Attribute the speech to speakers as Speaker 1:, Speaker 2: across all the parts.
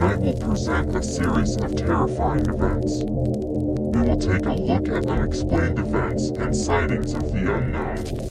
Speaker 1: Tonight we'll present a series of terrifying events. We will take a look at unexplained events and sightings of the unknown.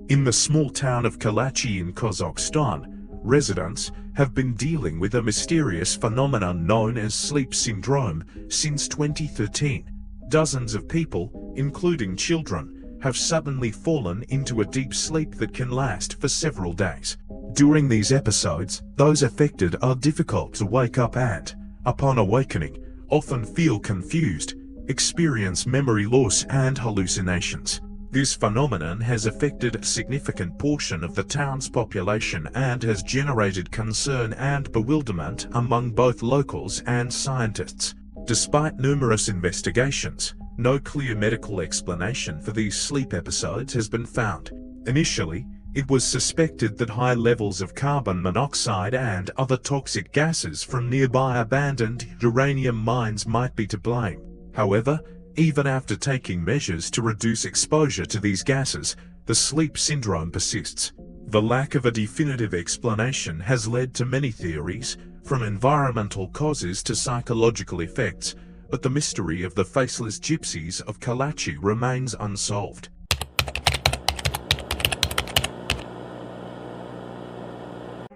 Speaker 2: In the small town of Kalachi in Kazakhstan, residents have been dealing with a mysterious phenomenon known as sleep syndrome since 2013. Dozens of people, including children, have suddenly fallen into a deep sleep that can last for several days. During these episodes, those affected are difficult to wake up and, upon awakening, often feel confused, experience memory loss and hallucinations. This phenomenon has affected a significant portion of the town's population and has generated concern and bewilderment among both locals and scientists. Despite numerous investigations, no clear medical explanation for these sleep episodes has been found. Initially, it was suspected that high levels of carbon monoxide and other toxic gases from nearby abandoned uranium mines might be to blame. However, even after taking measures to reduce exposure to these gases, the sleep syndrome persists. The lack of a definitive explanation has led to many theories, from environmental causes to psychological effects, but the mystery of the faceless gypsies of Kalachi remains unsolved.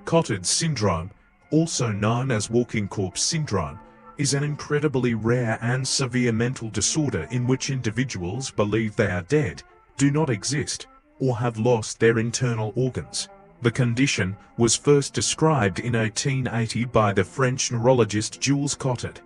Speaker 2: Cotard syndrome, also known as walking corpse syndrome, is an incredibly rare and severe mental disorder in which individuals believe they are dead, do not exist, or have lost their internal organs. The condition was first described in 1880 by the French neurologist Jules Cotard.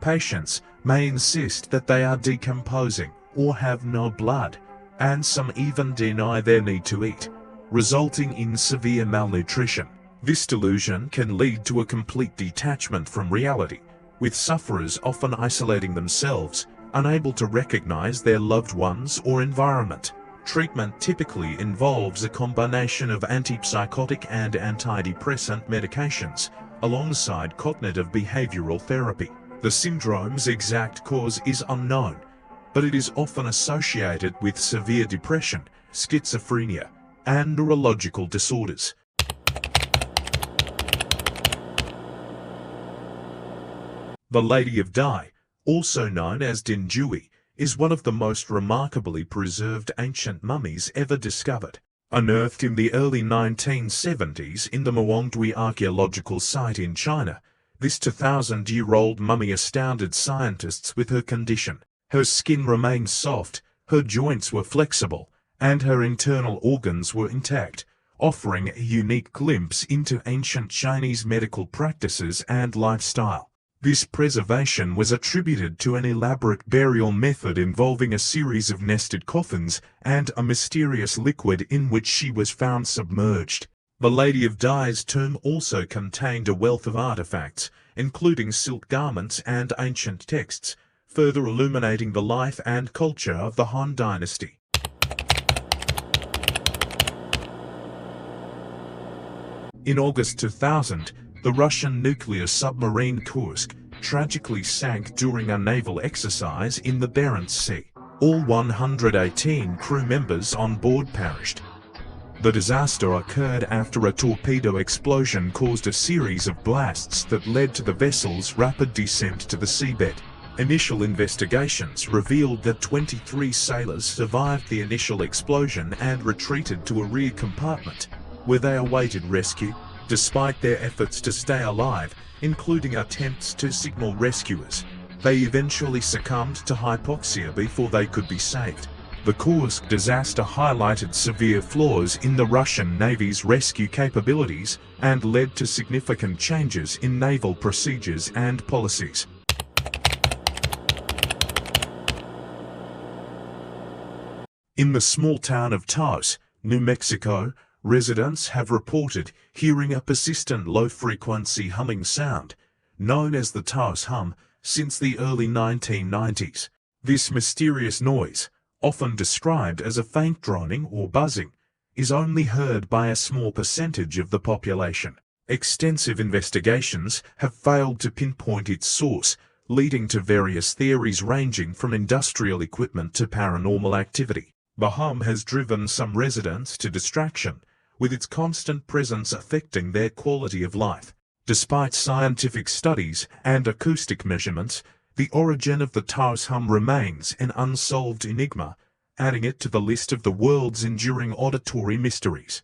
Speaker 2: Patients may insist that they are decomposing or have no blood, and some even deny their need to eat, resulting in severe malnutrition. This delusion can lead to a complete detachment from reality, with sufferers often isolating themselves, unable to recognize their loved ones or environment. Treatment typically involves a combination of antipsychotic and antidepressant medications, alongside cognitive behavioral therapy. The syndrome's exact cause is unknown, but it is often associated with severe depression, schizophrenia, and neurological disorders. The Lady of Dai, also known as Dinjui, is one of the most remarkably preserved ancient mummies ever discovered. Unearthed in the early 1970s in the Muongdui archaeological site in China, this 2,000-year-old mummy astounded scientists with her condition. Her skin remained soft, her joints were flexible, and her internal organs were intact, offering a unique glimpse into ancient Chinese medical practices and lifestyle. This preservation was attributed to an elaborate burial method involving a series of nested coffins and a mysterious liquid in which she was found submerged. The Lady of Dai's tomb also contained a wealth of artifacts, including silk garments and ancient texts, further illuminating the life and culture of the Han Dynasty. In August 2000, the Russian nuclear submarine Kursk tragically sank during a naval exercise in the Barents Sea. All 118 crew members on board perished. The disaster occurred after a torpedo explosion caused a series of blasts that led to the vessel's rapid descent to the seabed. Initial investigations revealed that 23 sailors survived the initial explosion and retreated to a rear compartment, where they awaited rescue. Despite their efforts to stay alive, including attempts to signal rescuers, they eventually succumbed to hypoxia before they could be saved. The Kursk disaster highlighted severe flaws in the Russian Navy's rescue capabilities and led to significant changes in naval procedures and policies. In the small town of Taos, New Mexico, residents have reported hearing a persistent low-frequency humming sound, known as the Taos hum, since the early 1990s. This mysterious noise, often described as a faint droning or buzzing, is only heard by a small percentage of the population. Extensive investigations have failed to pinpoint its source, leading to various theories ranging from industrial equipment to paranormal activity. The hum has driven some residents to distraction, with its constant presence affecting their quality of life. Despite scientific studies and acoustic measurements, the origin of the Taos hum remains an unsolved enigma, adding it to the list of the world's enduring auditory mysteries.